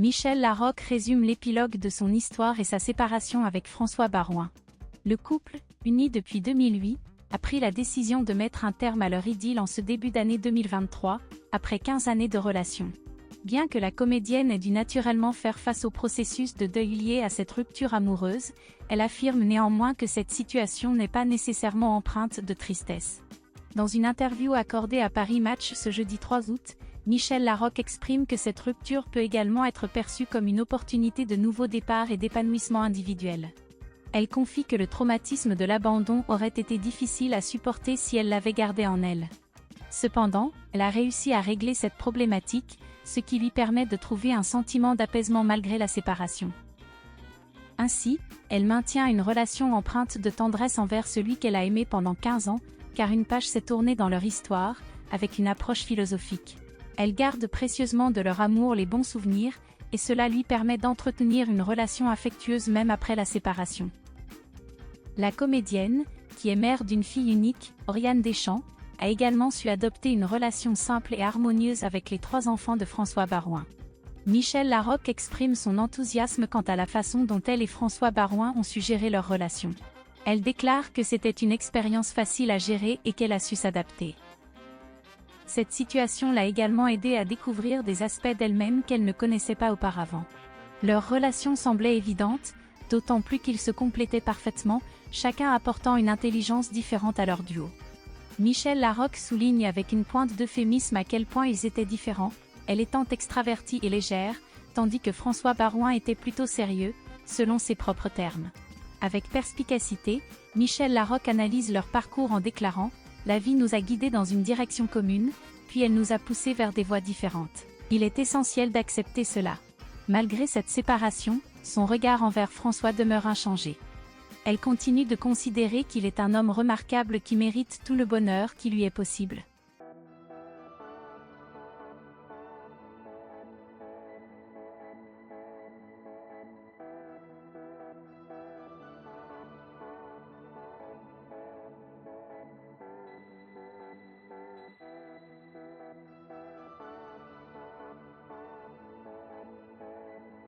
Michel Larocque résume l'épilogue de son histoire et sa séparation avec François Baroin. Le couple, uni depuis 2008, a pris la décision de mettre un terme à leur idylle en ce début d'année 2023, après 15 années de relation. Bien que la comédienne ait dû naturellement faire face au processus de deuil lié à cette rupture amoureuse, elle affirme néanmoins que cette situation n'est pas nécessairement empreinte de tristesse. Dans une interview accordée à Paris Match ce jeudi 3 août, Michel Larocque exprime que cette rupture peut également être perçue comme une opportunité de nouveau départ et d'épanouissement individuel. Elle confie que le traumatisme de l'abandon aurait été difficile à supporter si elle l'avait gardé en elle. Cependant, elle a réussi à régler cette problématique, ce qui lui permet de trouver un sentiment d'apaisement malgré la séparation. Ainsi, elle maintient une relation empreinte de tendresse envers celui qu'elle a aimé pendant 15 ans, car une page s'est tournée dans leur histoire, avec une approche philosophique. Elle garde précieusement de leur amour les bons souvenirs, et cela lui permet d'entretenir une relation affectueuse même après la séparation. La comédienne, qui est mère d'une fille unique, Oriane Deschamps, a également su adopter une relation simple et harmonieuse avec les 3 enfants de François Baroin. Michel Larocque exprime son enthousiasme quant à la façon dont elle et François Baroin ont su gérer leur relation. Elle déclare que c'était une expérience facile à gérer et qu'elle a su s'adapter. Cette situation l'a également aidée à découvrir des aspects d'elle-même qu'elle ne connaissait pas auparavant. Leur relation semblait évidente, d'autant plus qu'ils se complétaient parfaitement, chacun apportant une intelligence différente à leur duo. Michel Larocque souligne avec une pointe d'euphémisme à quel point ils étaient différents, elle étant extravertie et légère, tandis que François Baroin était plutôt sérieux, selon ses propres termes. Avec perspicacité, Michel Larocque analyse leur parcours en déclarant « La vie nous a guidés dans une direction commune, puis elle nous a poussés vers des voies différentes. Il est essentiel d'accepter cela. » Malgré cette séparation, son regard envers François demeure inchangé. Elle continue de considérer qu'il est un homme remarquable qui mérite tout le bonheur qui lui est possible.